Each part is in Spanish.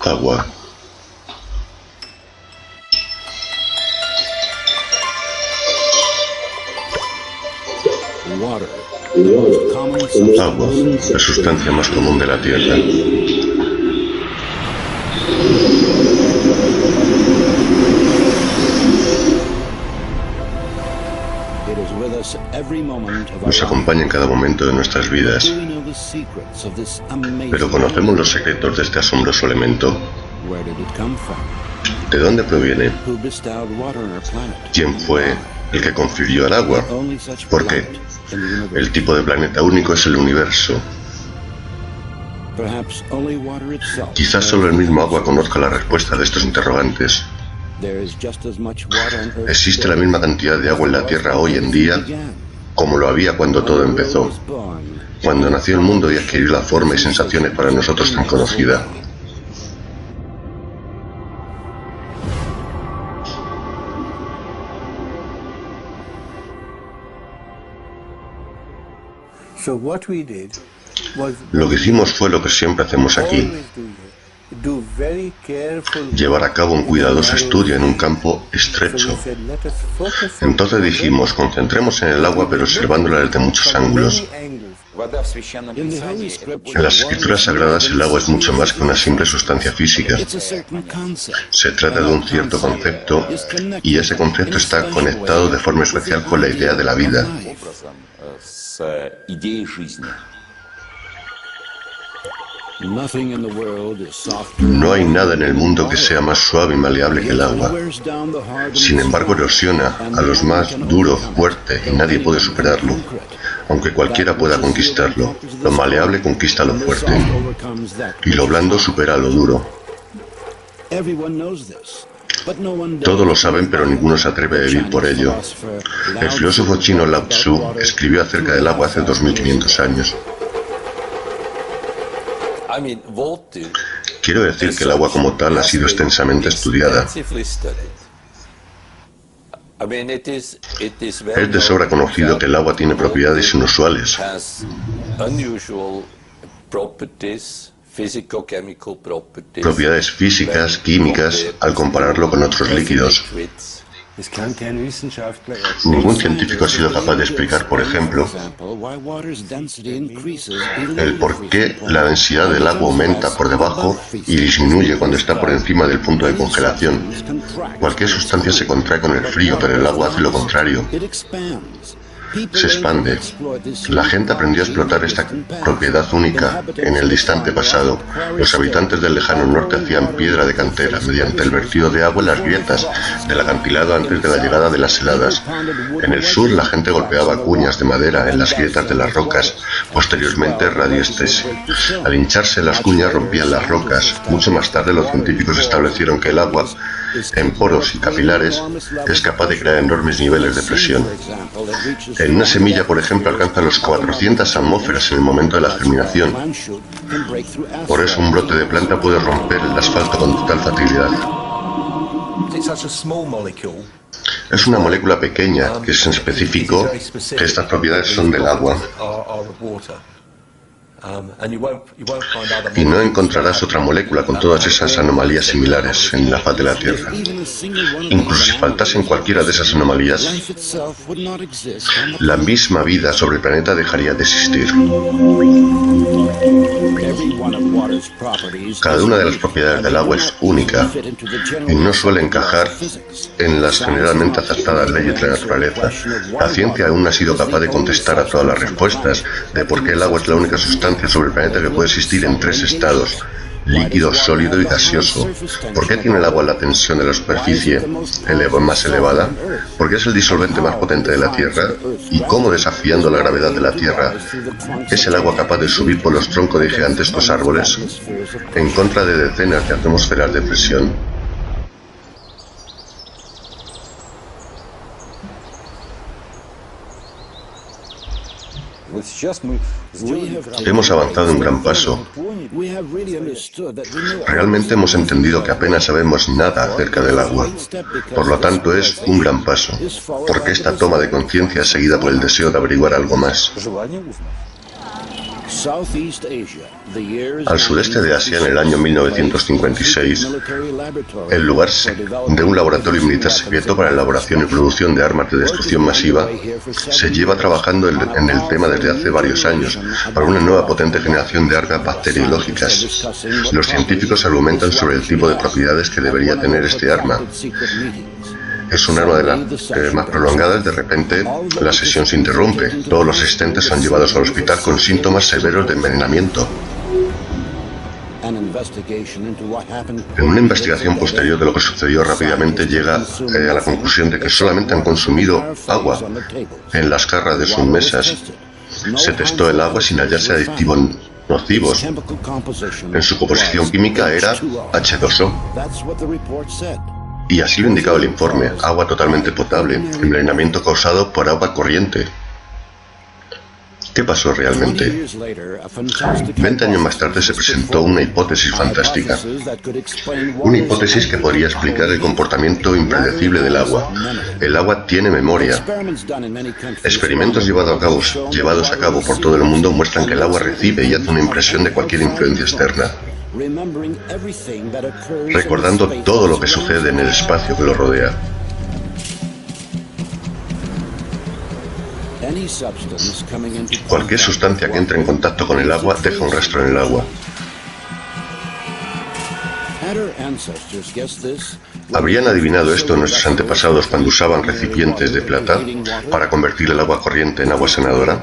Agua. Agua, la sustancia más común de la Tierra. Nos acompaña en cada momento de nuestras vidas. Pero ¿conocemos los secretos de este asombroso elemento? ¿De dónde proviene? ¿Quién fue el que confirió el agua? ¿Por qué? El tipo de planeta único es el universo. Quizás solo el mismo agua conozca la respuesta de estos interrogantes. ¿Existe la misma cantidad de agua en la Tierra hoy en día como lo había cuando todo empezó? Cuando nació el mundo y adquirió la forma y sensaciones para nosotros tan conocida. Lo que hicimos fue lo que siempre hacemos aquí: llevar a cabo un cuidadoso estudio en un campo estrecho. Entonces dijimos, concentremos en el agua pero observándola desde muchos ángulos. En las escrituras sagradas el agua es mucho más que una simple sustancia física. Se trata de un cierto concepto y ese concepto está conectado de forma especial con la idea de la vida. No hay nada en el mundo que sea más suave y maleable que el agua. Sin embargo, erosiona a los más duros, fuerte, y nadie puede superarlo. Aunque cualquiera pueda conquistarlo, lo maleable conquista lo fuerte. Y lo blando supera a lo duro. Todos lo saben, pero ninguno se atreve a vivir por ello. El filósofo chino Lao Tzu escribió acerca del agua hace 2500 años. Quiero decir que el agua como tal ha sido extensamente estudiada. Es de sobra conocido que el agua tiene propiedades inusuales. Propiedades físicas, químicas, al compararlo con otros líquidos. Ningún científico ha sido capaz de explicar, por ejemplo, el por qué la densidad del agua aumenta por debajo y disminuye cuando está por encima del punto de congelación. Cualquier sustancia se contrae con el frío, pero el agua hace lo contrario. Se expande. La gente aprendió a explotar esta propiedad única en el distante pasado. Los habitantes del lejano norte hacían piedra de cantera mediante el vertido de agua en las grietas del acantilado antes de la llegada de las heladas. En el sur la gente golpeaba cuñas de madera en las grietas de las rocas, posteriormente radioestesia. Al hincharse las cuñas rompían las rocas. Mucho más tarde los científicos establecieron que el agua, en poros y capilares, es capaz de crear enormes niveles de presión. En una semilla, por ejemplo, alcanza los 400 atmósferas en el momento de la germinación. Por eso un brote de planta puede romper el asfalto con total facilidad. Es una molécula pequeña que se especificó que estas propiedades son del agua. Y no encontrarás otra molécula con todas esas anomalías similares en la faz de la Tierra. Incluso si faltasen cualquiera de esas anomalías, la misma vida sobre el planeta dejaría de existir. Cada una de las propiedades del agua es única y no suele encajar en las generalmente aceptadas leyes de la naturaleza. La ciencia aún no ha sido capaz de contestar a todas las respuestas de por qué el agua es la única sustancia sobre el planeta que puede existir en 3 estados: líquido, sólido y gaseoso. ¿Por qué tiene el agua la tensión de la superficie más elevada? ¿Por qué es el disolvente más potente de la Tierra? ¿Y cómo, desafiando la gravedad de la Tierra, es el agua capaz de subir por los troncos de gigantescos árboles en contra de decenas de atmósferas de presión? Hemos avanzado un gran paso. Realmente hemos entendido que apenas sabemos nada acerca del agua. Por lo tanto, es un gran paso, porque esta toma de conciencia es seguida por el deseo de averiguar algo más. Al sudeste de Asia, en el año 1956, el lugar de un laboratorio militar secreto para la elaboración y producción de armas de destrucción masiva se lleva trabajando en el tema desde hace varios años para una nueva potente generación de armas bacteriológicas. Los científicos argumentan sobre el tipo de propiedades que debería tener este arma. Es un arma de las más prolongadas. De repente, la sesión se interrumpe. Todos los asistentes son llevados al hospital con síntomas severos de envenenamiento. En una investigación posterior de lo que sucedió, rápidamente llega a la conclusión de que solamente han consumido agua en las jarras de sus mesas. Se testó el agua sin hallarse adictivos nocivos. En su composición química era H2O. Y así lo indicaba el informe: agua totalmente potable, envenenamiento causado por agua corriente. ¿Qué pasó realmente? 20 años más tarde se presentó una hipótesis fantástica. Una hipótesis que podría explicar el comportamiento impredecible del agua. El agua tiene memoria. Experimentos llevados a cabo por todo el mundo muestran que el agua recibe y hace una impresión de cualquier influencia externa, recordando todo lo que sucede en el espacio que lo rodea. Cualquier sustancia que entre en contacto con el agua deja un rastro en el agua. ¿Habrían adivinado esto nuestros antepasados cuando usaban recipientes de plata para convertir el agua corriente en agua sanadora?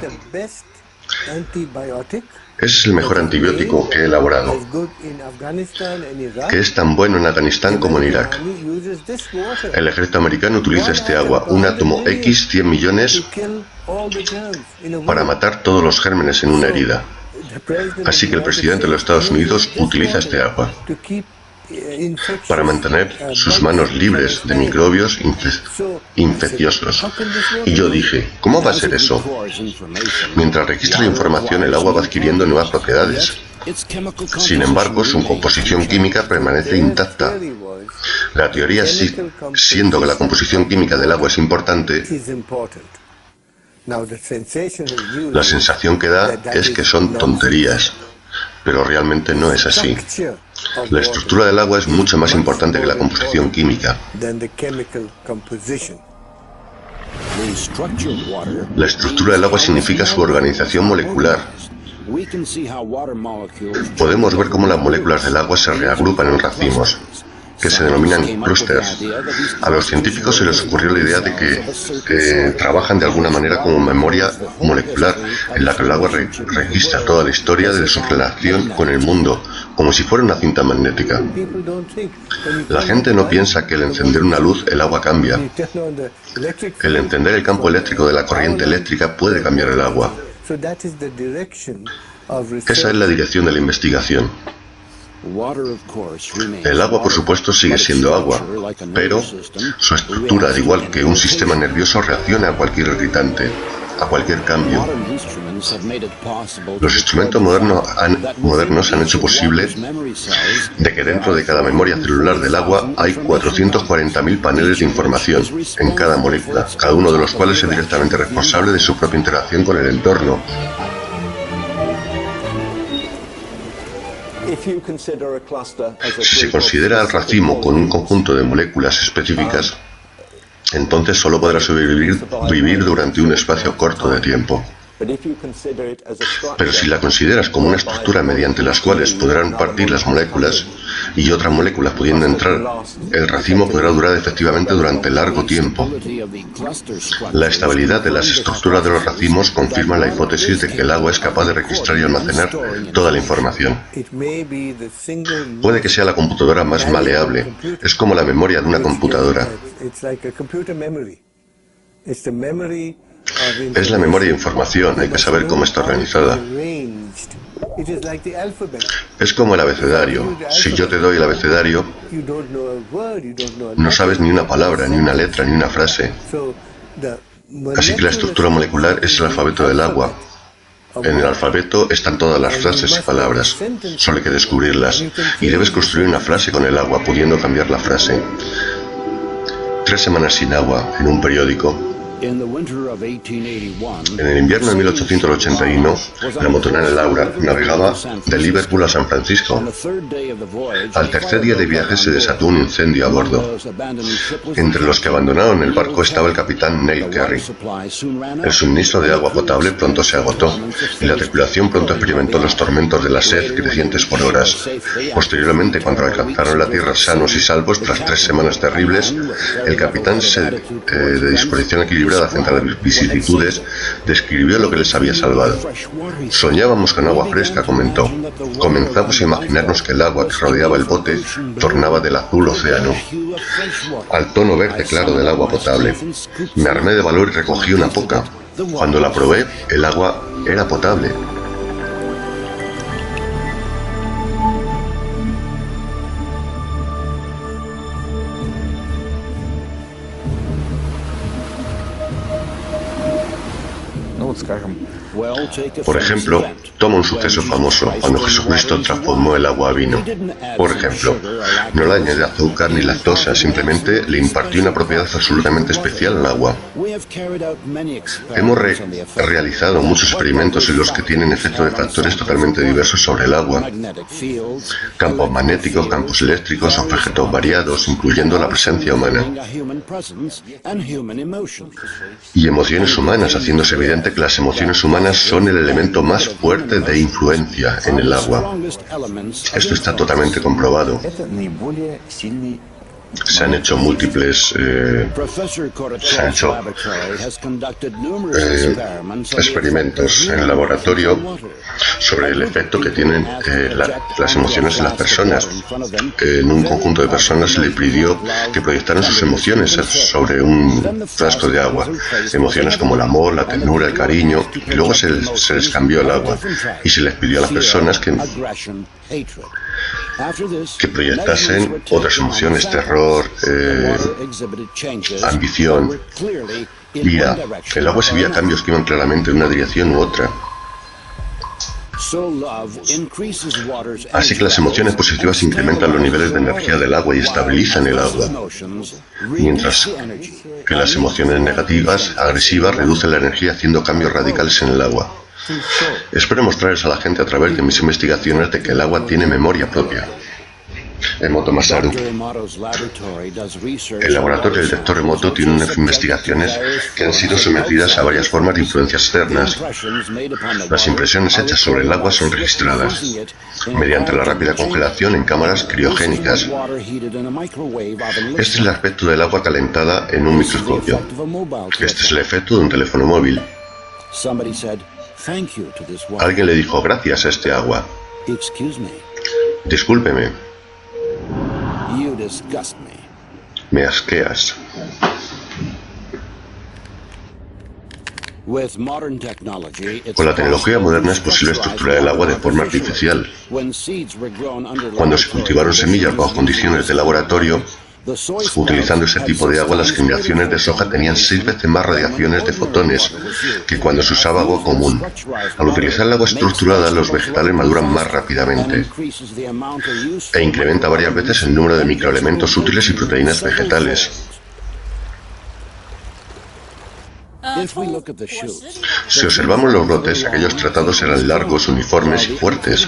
Es el mejor antibiótico que he elaborado, que es tan bueno en Afganistán como en Irak. El ejército americano utiliza este agua, un átomo X 100 millones, para matar todos los gérmenes en una herida. Así que el presidente de los Estados Unidos utiliza este agua para mantener sus manos libres de microbios infecciosos. Y yo dije, ¿cómo va a ser eso? Mientras registra la información, el agua va adquiriendo nuevas propiedades. Sin embargo, su composición química permanece intacta. La teoría, siendo que la composición química del agua es importante, la sensación que da es que son tonterías, pero realmente no es así. La estructura del agua es mucho más importante que la composición química. La estructura del agua significa su organización molecular. Podemos ver cómo las moléculas del agua se reagrupan en racimos, que se denominan clústeres. A los científicos se les ocurrió la idea de que trabajan de alguna manera como memoria molecular, en la que el agua registra toda la historia de su relación con el mundo, como si fuera una cinta magnética. La gente no piensa que al encender una luz el agua cambia. El encender el campo eléctrico de la corriente eléctrica puede cambiar el agua. Esa es la dirección de la investigación. El agua, por supuesto, sigue siendo agua, pero su estructura, al igual que un sistema nervioso, reacciona a cualquier irritante, a cualquier cambio. Los instrumentos modernos han hecho posible de que dentro de cada memoria celular del agua hay 440.000 paneles de información en cada molécula, cada uno de los cuales es directamente responsable de su propia interacción con el entorno. Si se considera al racimo con un conjunto de moléculas específicas, entonces solo podrá sobrevivir durante un espacio corto de tiempo. Pero si la consideras como una estructura mediante las cuales podrán partir las moléculas y otras moléculas pudiendo entrar, el racimo podrá durar efectivamente durante largo tiempo. La estabilidad de las estructuras de los racimos confirma la hipótesis de que el agua es capaz de registrar y almacenar toda la información. Puede que sea la computadora más maleable, es como la memoria de una computadora. Es la memoria de información, hay que saber cómo está organizada. Es como el abecedario. Si yo te doy el abecedario, no sabes ni una palabra, ni una letra, ni una frase. Así que la estructura molecular es el alfabeto del agua. En el alfabeto están todas las frases y palabras. Solo hay que descubrirlas. Y debes construir una frase con el agua, pudiendo cambiar la frase. 3 semanas sin agua en un periódico En el invierno de 1881, la motonera Laura navegaba de Liverpool a San Francisco. Al tercer día de viaje se desató un incendio a bordo. Entre los que abandonaron el barco estaba el capitán Neil Carey. El suministro de agua potable pronto se agotó y la tripulación pronto experimentó los tormentos de la sed crecientes por horas. Posteriormente, cuando alcanzaron la tierra sanos y salvos tras 3 semanas terribles, el capitán, de disposición equilibrada frente a las vicisitudes, describió lo que les había salvado. Soñábamos con agua fresca, comentó. Comenzamos a imaginarnos que el agua que rodeaba el bote tornaba del azul océano al tono verde claro del agua potable. Me armé de valor y recogí una poca. Cuando la probé, el agua era potable. Por ejemplo, toma un suceso famoso, cuando Jesucristo transformó el agua a vino. Por ejemplo, no le añadió azúcar ni lactosa, simplemente le impartió una propiedad absolutamente especial al agua. Hemos realizado muchos experimentos en los que tienen efecto de factores totalmente diversos sobre el agua. Campos magnéticos, campos eléctricos, objetos variados, incluyendo la presencia humana. Y emociones humanas, haciéndose evidente que las emociones humanas son el elemento más fuerte de influencia en el agua. Esto está totalmente comprobado. Se han hecho múltiples experimentos en el laboratorio sobre el efecto que tienen las emociones en las personas. En un conjunto de personas se le pidió que proyectaran sus emociones sobre un frasco de agua. Emociones como el amor, la ternura, el cariño. Y luego se les cambió el agua y se les pidió a las personas que proyectasen otras emociones, terror, ambición, ira. El agua exhibía cambios que iban claramente en una dirección u otra. Así que las emociones positivas incrementan los niveles de energía del agua y estabilizan el agua, mientras que las emociones negativas, agresivas, reducen la energía haciendo cambios radicales en el agua. Espero mostrarles a la gente a través de mis investigaciones de que el agua tiene memoria propia. Emoto Masaru. El laboratorio del Dr. Emoto tiene unas investigaciones que han sido sometidas a varias formas de influencias externas. Las impresiones hechas sobre el agua son registradas mediante la rápida congelación en cámaras criogénicas. Este es el aspecto del agua calentada en un microscopio. Este es el efecto de un teléfono móvil. Alguien le dijo gracias a este agua. Discúlpeme. Me asqueas. Con la tecnología moderna es posible estructurar el agua de forma artificial. Cuando se cultivaron semillas bajo condiciones de laboratorio, utilizando ese tipo de agua, las generaciones de soja tenían 6 veces más radiaciones de fotones que cuando se usaba agua común. Al utilizar el agua estructurada, los vegetales maduran más rápidamente e incrementa varias veces el número de microelementos útiles y proteínas vegetales. Si observamos los brotes, aquellos tratados eran largos, uniformes y fuertes,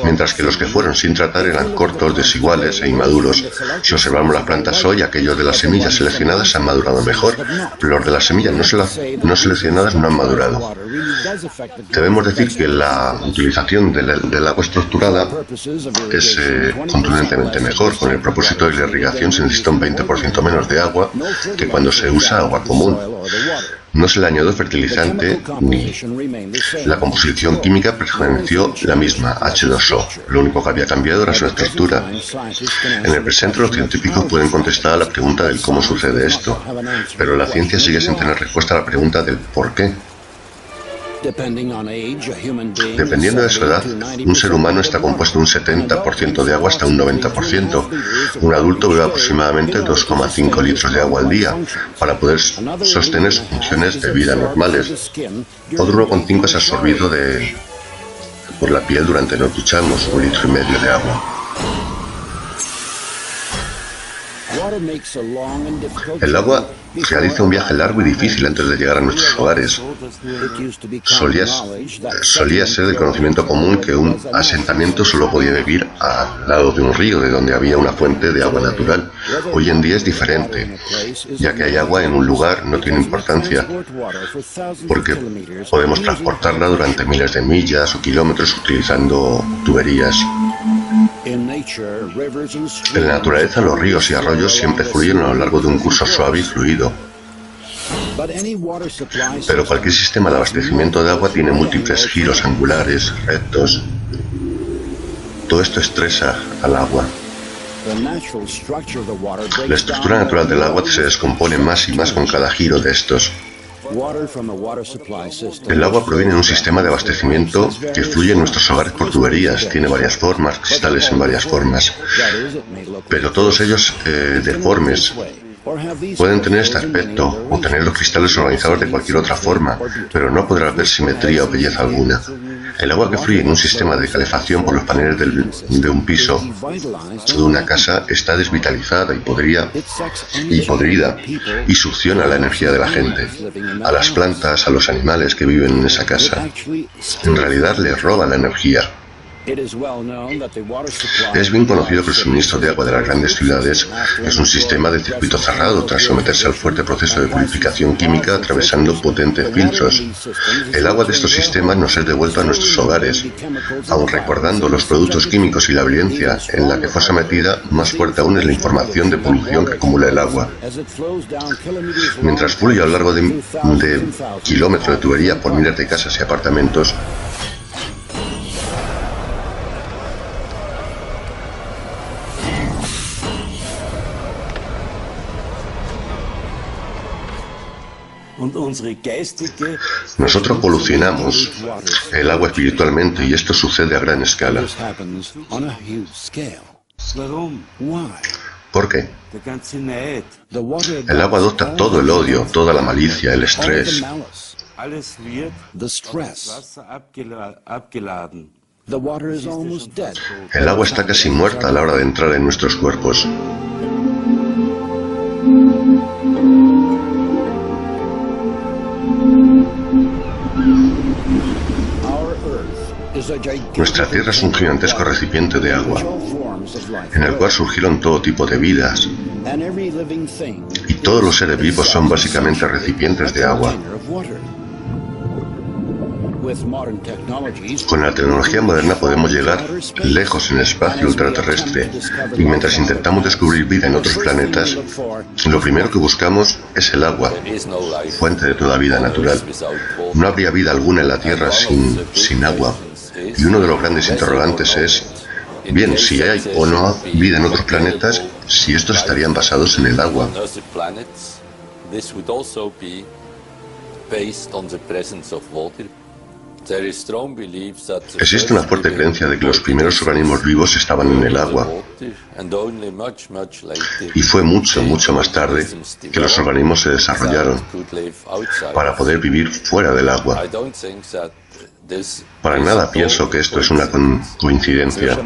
mientras que los que fueron sin tratar eran cortos, desiguales e inmaduros. Si observamos las plantas hoy, aquellos de las semillas seleccionadas han madurado mejor, pero los de las semillas no seleccionadas no han madurado. Debemos decir que la utilización del agua estructurada es contundentemente mejor. Con el propósito de la irrigación se necesita un 20% menos de agua que cuando se usa agua común. No se le añadió fertilizante ni la composición química permaneció la misma, H2O. Lo único que había cambiado era su estructura. En el presente los científicos pueden contestar a la pregunta del cómo sucede esto, pero la ciencia sigue sin tener respuesta a la pregunta del por qué. Dependiendo de su edad, un ser humano está compuesto de un 70% de agua hasta un 90%. Un adulto bebe aproximadamente 2,5 litros de agua al día para poder sostener sus funciones de vida normales. Otro 1,5 es absorbido por la piel durante nos duchamos, 1,5 litros de agua. El agua realiza un viaje largo y difícil antes de llegar a nuestros hogares. Solía ser de conocimiento común que un asentamiento solo podía vivir al lado de un río, de donde había una fuente de agua natural. Hoy en día es diferente, ya que hay agua en un lugar no tiene importancia, porque podemos transportarla durante miles de millas o kilómetros utilizando tuberías. En la naturaleza, los ríos y arroyos siempre fluyen a lo largo de un curso suave y fluido. Pero cualquier sistema de abastecimiento de agua tiene múltiples giros angulares, rectos. Todo esto estresa al agua. La estructura natural del agua se descompone más y más con cada giro de estos. El agua proviene de un sistema de abastecimiento que fluye en nuestros hogares por tuberías. Tiene varias formas, cristales en varias formas, pero todos ellos deformes. Pueden tener este aspecto o tener los cristales organizados de cualquier otra forma, pero no podrá haber simetría o belleza alguna. El agua que fluye en un sistema de calefacción por los paneles de un piso o de una casa está desvitalizada y podrida y succiona la energía de la gente, a las plantas, a los animales que viven en esa casa. En realidad les roba la energía. Es bien conocido que el suministro de agua de las grandes ciudades es un sistema de circuito cerrado tras someterse al fuerte proceso de purificación química atravesando potentes filtros. El agua de estos sistemas nos es devuelta a nuestros hogares, aun recordando los productos químicos y la violencia en la que fue sometida. Más fuerte aún es la información de polución que acumula el agua. Mientras fluye a lo largo de kilómetros de tubería por miles de casas y apartamentos, nosotros polucionamos el agua espiritualmente y esto sucede a gran escala. ¿Por qué? El agua adopta todo el odio, toda la malicia, el estrés. El agua está casi muerta a la hora de entrar en nuestros cuerpos. Nuestra Tierra es un gigantesco recipiente de agua, en el cual surgieron todo tipo de vidas, y todos los seres vivos son básicamente recipientes de agua. Con la tecnología moderna podemos llegar lejos en el espacio ultraterrestre, y mientras intentamos descubrir vida en otros planetas, lo primero que buscamos es el agua, fuente de toda vida natural. No habría vida alguna en la Tierra sin agua, y uno de los grandes interrogantes es, bien, si hay o no vida en otros planetas, si estos estarían basados en el agua. Existe una fuerte creencia de que los primeros organismos vivos estaban en el agua, y fue mucho más tarde que los organismos se desarrollaron para poder vivir fuera del agua. Para nada pienso que esto es una coincidencia.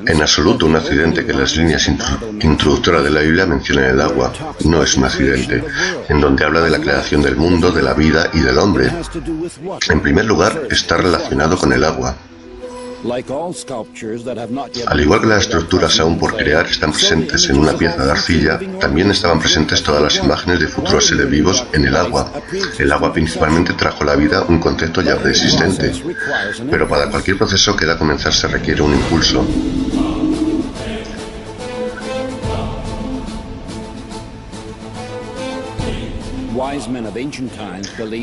En absoluto, un accidente que las líneas introductoras de la Biblia mencionan el agua no es un accidente, en donde habla de la creación del mundo, de la vida y del hombre. En primer lugar, está relacionado con el agua. Al igual que las estructuras aún por crear están presentes en una pieza de arcilla, también estaban presentes todas las imágenes de futuros seres vivos en el agua. El agua principalmente trajo a la vida un concepto ya preexistente, pero para cualquier proceso que da a comenzar se requiere un impulso.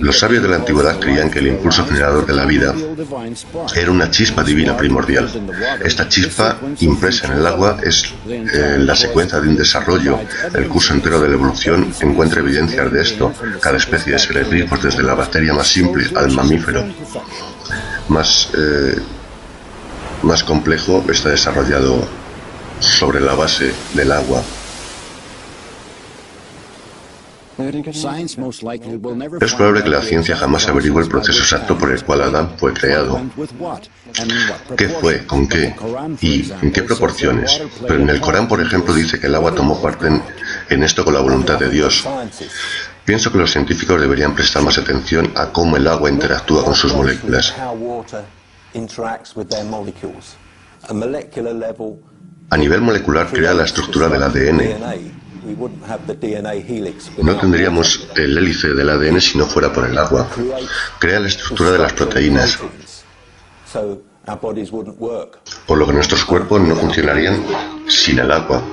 Los sabios de la antigüedad creían que el impulso generador de la vida era una chispa divina primordial. Esta chispa impresa en el agua es la secuencia de un desarrollo. El curso entero de la evolución encuentra evidencias de esto. Cada especie de seres vivos, desde la bacteria más simple al mamífero más complejo, está desarrollado sobre la base del agua. Es probable que la ciencia jamás averigüe el proceso exacto por el cual Adán fue creado. ¿Qué fue? ¿Con qué? ¿Y en qué proporciones? Pero en el Corán, por ejemplo, dice que el agua tomó parte en esto con la voluntad de Dios. Pienso que los científicos deberían prestar más atención a cómo el agua interactúa con sus moléculas. A nivel molecular crea la estructura del ADN. No tendríamos el hélice del ADN si no fuera por el agua. Crea la estructura de las proteínas. Por lo que nuestros cuerpos no funcionarían sin el agua.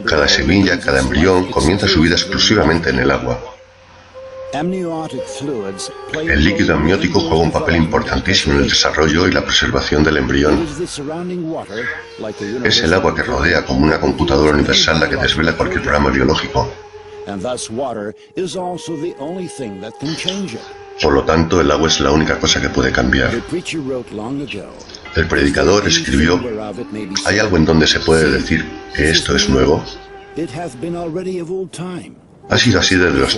Cada semilla, cada embrión comienza su vida exclusivamente en el agua. El líquido amniótico juega un papel importantísimo en el desarrollo y la preservación del embrión. Es el agua que rodea como una computadora universal la que desvela cualquier programa biológico. Por lo tanto, el agua es la única cosa que puede cambiar. El predicador escribió: ¿hay algo en donde se puede decir que esto es nuevo? Ha sido así desde los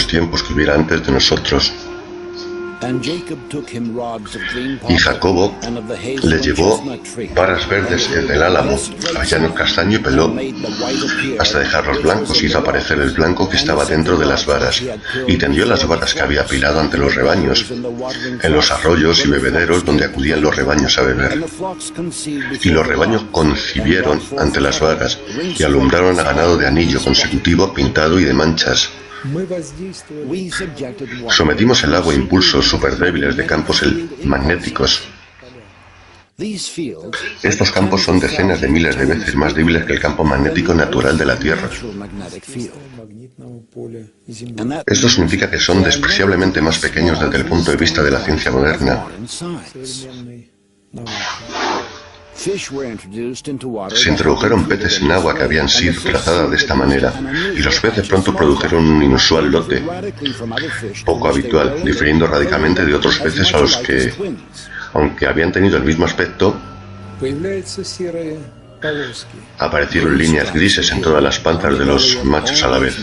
tiempos que hubiera antes de nosotros. Y Jacobo le llevó varas verdes del álamo, avellano castaño y peló, hasta dejarlos blancos. Hizo aparecer el blanco que estaba dentro de las varas, y tendió las varas que había apilado ante los rebaños, en los arroyos y bebederos donde acudían los rebaños a beber. Y los rebaños concibieron ante las varas, y alumbraron a ganado de anillo consecutivo, pintado y de manchas. Sometimos el agua a impulsos superdébiles de campos magnéticos. Estos campos son decenas de miles de veces más débiles que el campo magnético natural de la Tierra. Esto significa que son despreciablemente más pequeños desde el punto de vista de la ciencia moderna. Se introdujeron peces en agua que habían sido trazadas de esta manera, y los peces pronto produjeron un inusual lote, poco habitual, difiriendo radicalmente de otros peces a los que, aunque habían tenido el mismo aspecto, aparecieron líneas grises en todas las panzas de los machos a la vez,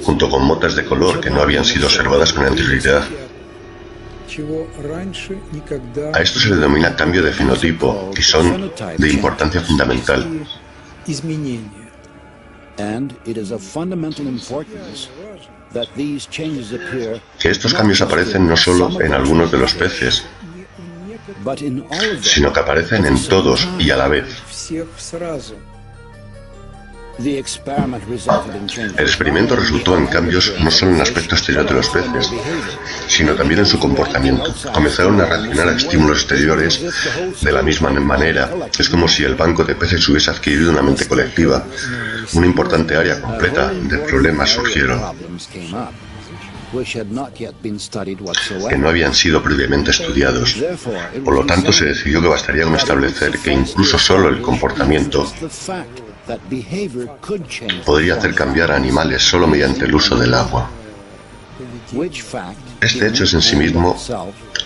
junto con motas de color que no habían sido observadas con anterioridad. A esto se le denomina cambio de fenotipo y son de importancia fundamental. Que estos cambios aparecen no solo en algunos de los peces, sino que aparecen en todos y a la vez. El experimento resultó en cambios no solo en el aspecto exterior de los peces, sino también en su comportamiento. Comenzaron a reaccionar a estímulos exteriores de la misma manera. Es como si el banco de peces hubiese adquirido una mente colectiva. Una importante área completa de problemas surgieron que no habían sido previamente estudiados. Por lo tanto, se decidió que bastaría con establecer que incluso solo el comportamiento podría hacer cambiar a animales solo mediante el uso del agua. Este hecho en sí mismo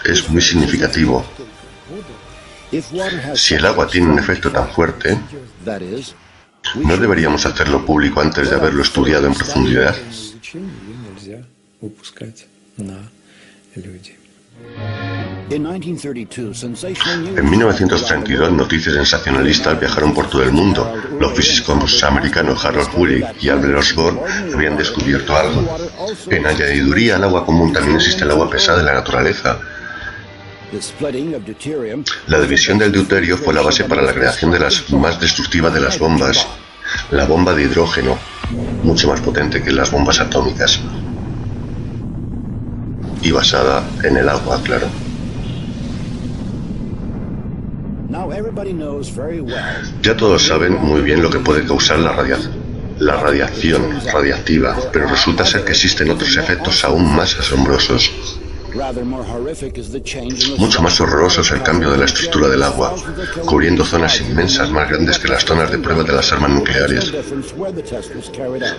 es muy significativo. Si el agua tiene un efecto tan fuerte, ¿no deberíamos hacerlo público antes de haberlo estudiado en profundidad? En 1932, noticias sensacionalistas viajaron por todo el mundo. Los físicos americanos Harold Urey y Albert Osborne habían descubierto algo. En añadiduría al agua común también existe el agua pesada de la naturaleza. La división del deuterio fue la base para la creación de las más destructivas de las bombas, la bomba de hidrógeno, mucho más potente que las bombas atómicas. Y basada en el agua, claro. Ya todos saben muy bien lo que puede causar la radiación radiactiva, pero resulta ser que existen otros efectos aún más asombrosos. Mucho más horroroso es el cambio de la estructura del agua, cubriendo zonas inmensas más grandes que las zonas de prueba de las armas nucleares.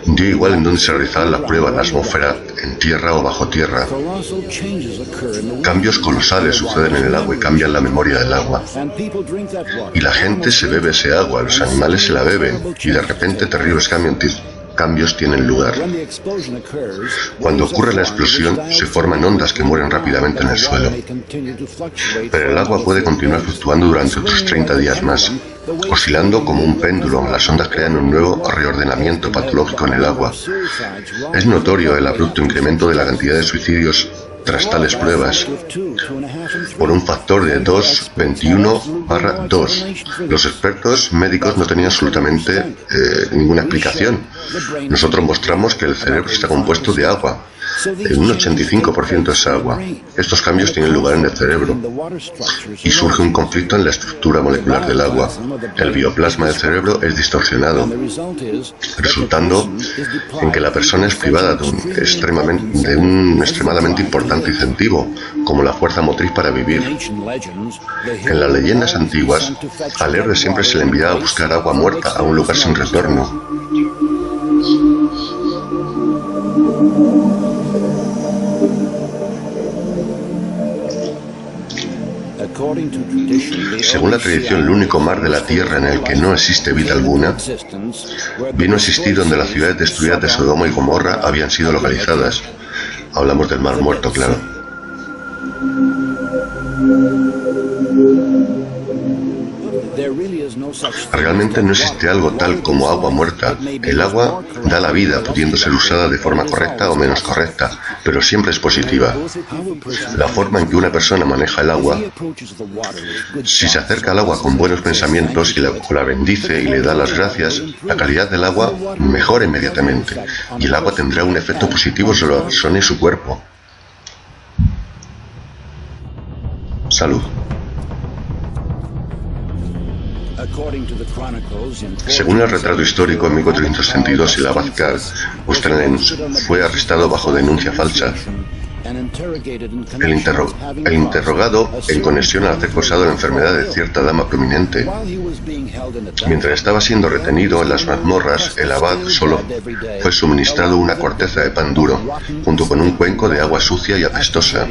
Dio igual en dónde se realizaban las pruebas, en la atmósfera, en tierra o bajo tierra. Cambios colosales suceden en el agua y cambian la memoria del agua. Y la gente se bebe ese agua, los animales se la beben, y de repente terribles cambios tienen lugar. Cuando ocurre la explosión, se forman ondas que mueren rápidamente en el suelo. Pero el agua puede continuar fluctuando durante otros 30 días más. Oscilando como un péndulo, las ondas crean un nuevo reordenamiento patológico en el agua. Es notorio el abrupto incremento de la cantidad de suicidios tras tales pruebas, por un factor de 2,21/2. Los expertos médicos no tenían absolutamente ninguna explicación. Nosotros mostramos que el cerebro está compuesto de agua. En un 85% es agua. Estos cambios tienen lugar en el cerebro y surge un conflicto en la estructura molecular del agua. El bioplasma del cerebro es distorsionado, resultando en que la persona es privada de un extremadamente importante incentivo, como la fuerza motriz para vivir. En las leyendas antiguas, al héroe siempre se le enviaba a buscar agua muerta a un lugar sin retorno. Según la tradición, el único mar de la tierra en el que no existe vida alguna vino a existir donde las ciudades destruidas de Sodoma y Gomorra habían sido localizadas. Hablamos del Mar Muerto, claro. Realmente no existe algo tal como agua muerta. El agua da la vida, pudiendo ser usada de forma correcta o menos correcta, pero siempre es positiva. La forma en que una persona maneja el agua, si se acerca al agua con buenos pensamientos y la bendice y le da las gracias, la calidad del agua mejora inmediatamente y el agua tendrá un efecto positivo sobre la persona y su cuerpo. Salud. Según el retrato histórico, en 1462 el abad Karl Bustenhagen fue arrestado bajo denuncia falsa. El interrogado en conexión al hacer posado la enfermedad de cierta dama prominente. Mientras estaba siendo retenido en las mazmorras, el abad solo fue suministrado una corteza de pan duro, junto con un cuenco de agua sucia y apestosa.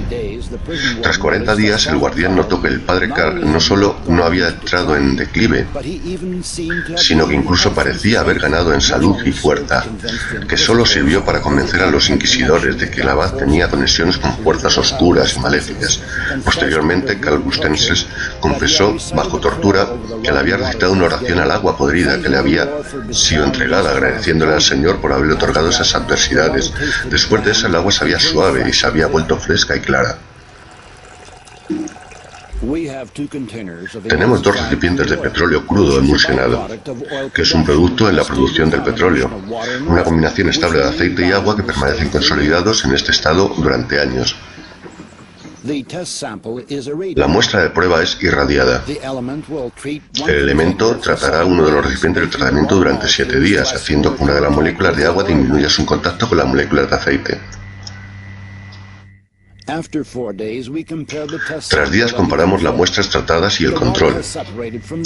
Tras 40 días, el guardián notó que el padre Karl no solo no había entrado en declive, sino que incluso parecía haber ganado en salud y fuerza, que solo sirvió para convencer a los inquisidores de que el abad tenía conexiones con fuerzas oscuras y maléficas. Posteriormente, Karl Bustenhagen confesó, bajo tortura, que le había recitado una oración al agua podrida que le había sido entregada, agradeciéndole al Señor por haberle otorgado esas adversidades. Después de eso, el agua sabía suave y se había vuelto fresca y clara. Tenemos 2 recipientes de petróleo crudo emulsionado, que es un producto en la producción del petróleo, una combinación estable de aceite y agua que permanecen consolidados en este estado durante años. La muestra de prueba es irradiada. El elemento tratará uno de los recipientes del tratamiento durante 7 días, haciendo que una de las moléculas de agua disminuya su contacto con las moléculas de aceite. Tras días comparamos las muestras tratadas y el control.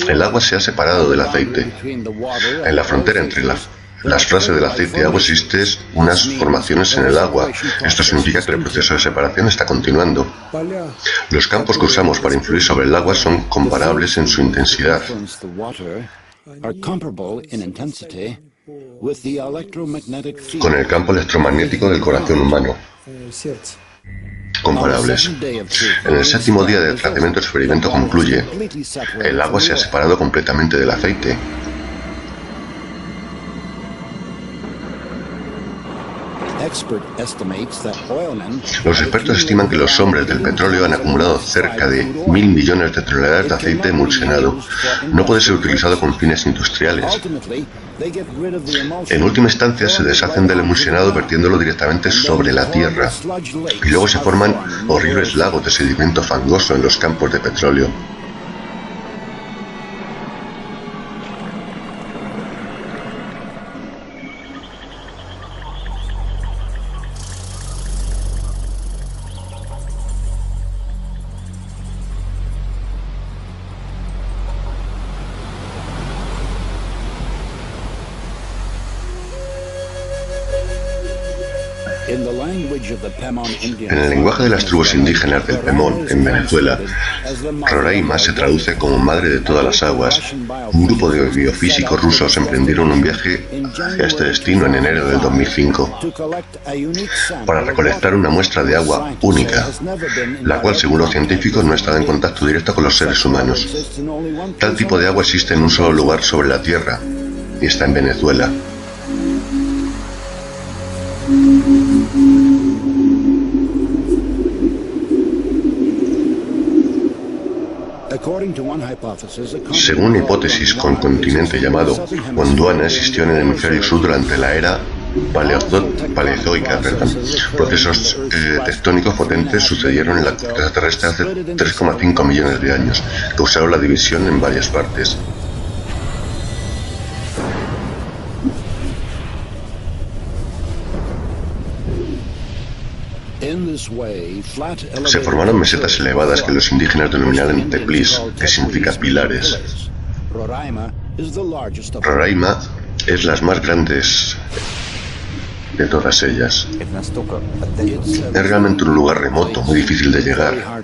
El agua se ha separado del aceite. En la frontera entre las frases del aceite y agua existen unas formaciones en el agua. Esto significa que el proceso de separación está continuando. Los campos que usamos para influir sobre el agua son comparables en su intensidad. Con el campo electromagnético del corazón humano. Comparables. En el 7º día del tratamiento, el experimento concluye: el agua se ha separado completamente del aceite. Los expertos estiman que los hombres del petróleo han acumulado cerca de 1.000 millones de toneladas de aceite emulsionado. No puede ser utilizado con fines industriales. En última instancia, se deshacen del emulsionado vertiéndolo directamente sobre la tierra, y luego se forman horribles lagos de sedimento fangoso en los campos de petróleo. En el lenguaje de las tribus indígenas del Pemón, en Venezuela, Roraima se traduce como Madre de todas las aguas. Un grupo de biofísicos rusos emprendieron un viaje hacia este destino en enero del 2005 para recolectar una muestra de agua única, la cual, según los científicos, no estaba en contacto directo con los seres humanos. Tal tipo de agua existe en un solo lugar sobre la Tierra, y está en Venezuela. Según una hipótesis, con continente llamado Gondwana existió en el hemisferio sur durante la era paleozoica. Procesos tectónicos potentes sucedieron en la corteza terrestre hace 3,5 millones de años, causaron la división en varias partes. Se formaron mesetas elevadas que los indígenas denominaron teplis, que significa pilares. Roraima es las más grandes de todas ellas. Es realmente un lugar remoto, muy difícil de llegar.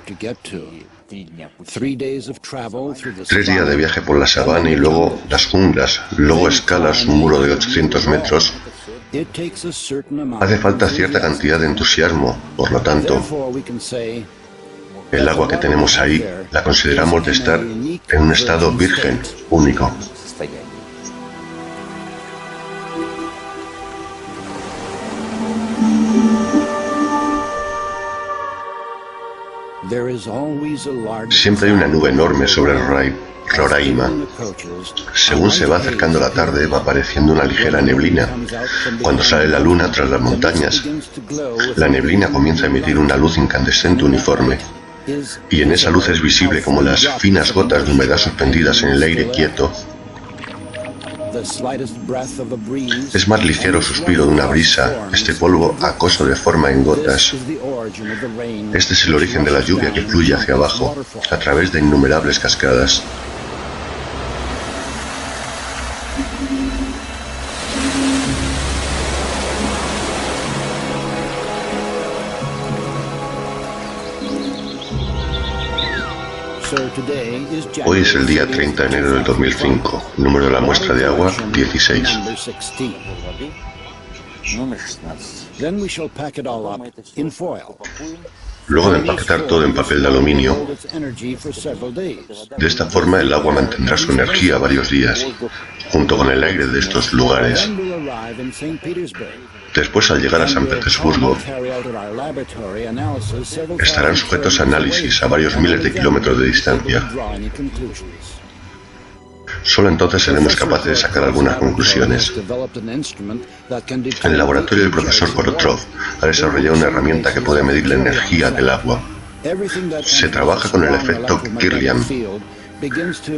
3 días de viaje por la sabana y luego las junglas, luego escalas un muro de 800 metros. Hace falta cierta cantidad de entusiasmo, por lo tanto, el agua que tenemos ahí la consideramos de estar en un estado virgen, único. Siempre hay una nube enorme sobre Roraima. Según se va acercando la tarde, va apareciendo una ligera neblina. Cuando sale la luna tras las montañas, la neblina comienza a emitir una luz incandescente uniforme. Y en esa luz es visible como las finas gotas de humedad suspendidas en el aire quieto. Es más ligero suspiro de una brisa, este polvo acoso de forma en gotas. Este es el origen de la lluvia que fluye hacia abajo, a través de innumerables cascadas. Hoy es el día 30 de enero del 2005, el número de la muestra de agua 16. Luego de empaquetar todo en papel de aluminio, de esta forma el agua mantendrá su energía varios días, junto con el aire de estos lugares. Después, al llegar a San Petersburgo, estarán sujetos a análisis a varios miles de kilómetros de distancia. Solo entonces seremos capaces de sacar algunas conclusiones. En el laboratorio del profesor Korotrov ha desarrollado una herramienta que puede medir la energía del agua. Se trabaja con el efecto Kirlian.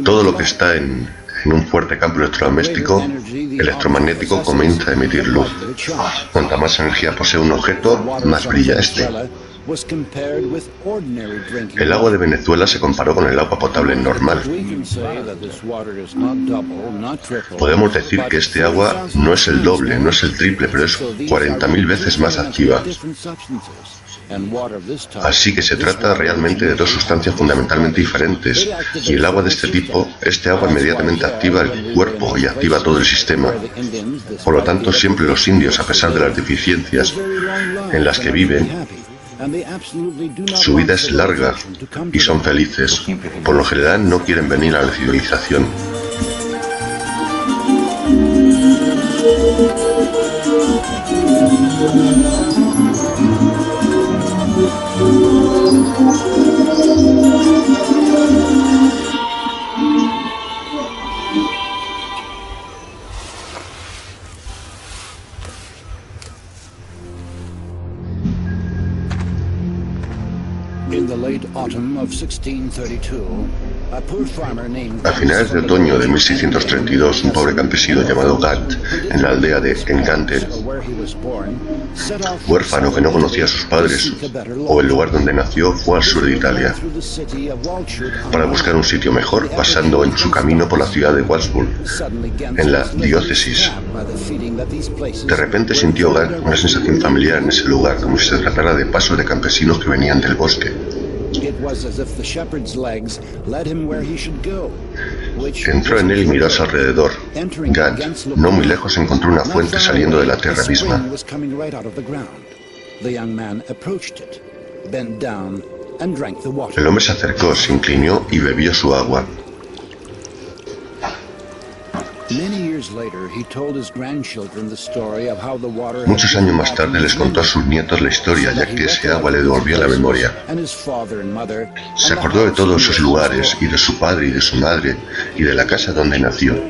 Todo lo que está en un fuerte campo electromagnético comienza a emitir luz. Cuanta más energía posee un objeto, más brilla este. El agua de Venezuela se comparó con el agua potable normal. Podemos decir que este agua no es el doble, no es el triple, pero es 40.000 veces más activa. Así que se trata realmente de dos sustancias fundamentalmente diferentes, y el agua de este tipo, este agua inmediatamente activa el cuerpo y activa todo el sistema. Por lo tanto, siempre los indios, a pesar de las deficiencias en las que viven, su vida es larga y son felices. Por lo general no quieren venir a la civilización. A finales de otoño de 1632, un pobre campesino llamado Gat, en la aldea de Engante, huérfano que no conocía a sus padres o el lugar donde nació, fue al sur de Italia para buscar un sitio mejor, pasando en su camino por la ciudad de Wadsworth, en la diócesis. De repente sintió Gat una sensación familiar en ese lugar, como si se tratara de pasos de campesinos que venían del bosque. Entró en él y miró a su alrededor. Gat, no muy lejos, encontró una fuente saliendo de la tierra misma. El hombre se acercó, se inclinó y bebió su agua. Muchos años más tarde les contó a sus nietos la historia, ya que ese agua le devolvió la memoria. Se acordó de todos esos lugares, y de su padre y de su madre, y de la casa donde nació.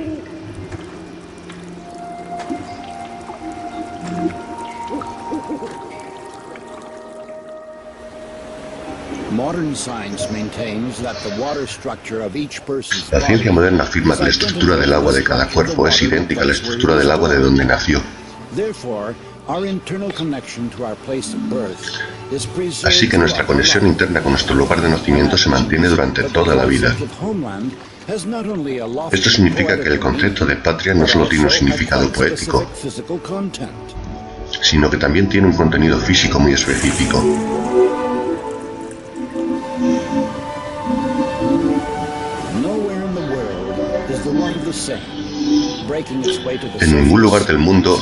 La ciencia moderna afirma que la estructura del agua de cada cuerpo es idéntica a la estructura del agua de donde nació. Así que nuestra conexión interna con nuestro lugar de nacimiento se mantiene durante toda la vida. Esto significa que el concepto de patria no solo tiene un significado poético, sino que también tiene un contenido físico muy específico. En ningún lugar del mundo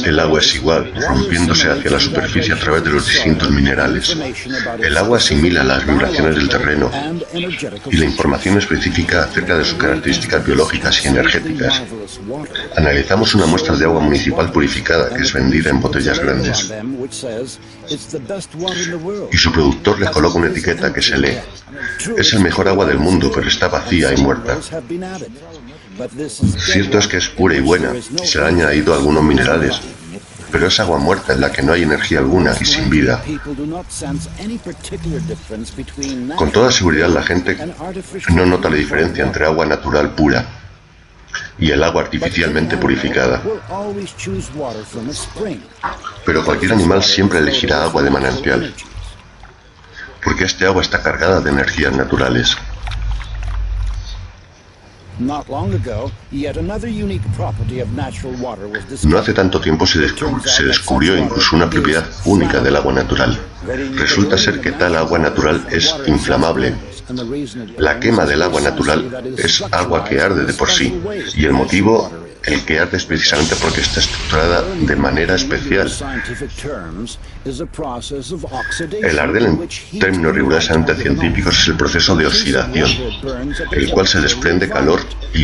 el agua es igual, rompiéndose hacia la superficie a través de los distintos minerales. El agua asimila las vibraciones del terreno y la información específica acerca de sus características biológicas y energéticas. Analizamos una muestra de agua municipal purificada que es vendida en botellas grandes. Y su productor le coloca una etiqueta que se lee: es el mejor agua del mundo, pero está vacía y muerta. Cierto es que es pura y buena, y se le han añadido algunos minerales, pero es agua muerta en la que no hay energía alguna y sin vida. Con toda seguridad la gente no nota la diferencia entre agua natural pura y el agua artificialmente purificada. Pero cualquier animal siempre elegirá agua de manantial, porque este agua está cargada de energías naturales. No hace tanto tiempo se descubrió incluso una propiedad única del agua natural. Resulta ser que tal agua natural es inflamable. La quema del agua natural es agua que arde de por sí, y el motivo, el que arde, es precisamente porque está estructurada de manera especial. El arder, en términos rigurosamente científicos, es el proceso de oxidación, el cual se desprende calor y